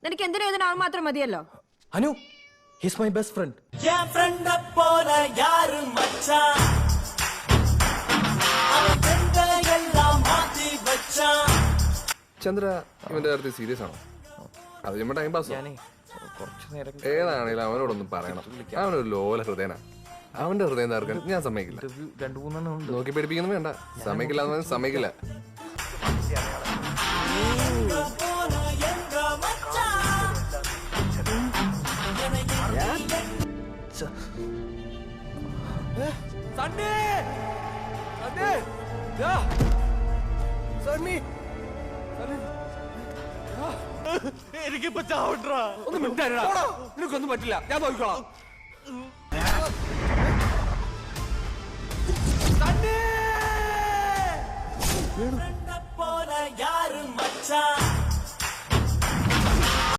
നിനക്ക് എന്തിനാ ഇതിനാൾ മാത്രം മതിയല്ലോ. Anu, he's my best friend. Chandra ഇവന്റെ കാര്യത്തിൽ സീരിയസ് ആണോ? അത് നമ്മുടെ ടൈം പാസ്. ഏതാണേലും അവനോടൊന്നും പറയണം. അവനൊരു ലോല ഹൃദയനാ. അവന്റെ ഹൃദയം തകർക്കാൻ ഞാൻ സമ്മതിക്കില്ല. നോക്കി പേടിപ്പിക്കുന്നു വേണ്ട. സമ്മതിക്കില്ല എന്ന് സമ്മതിക്കില്ല. എനിക്കിപ്പോ ചാവട്ടാ. ഒന്നും മിണ്ടാ, നിനക്കൊന്നും പറ്റില്ല, ഞാൻ നോക്കിക്കോളാം. പോലെ യാരും മച്ചാ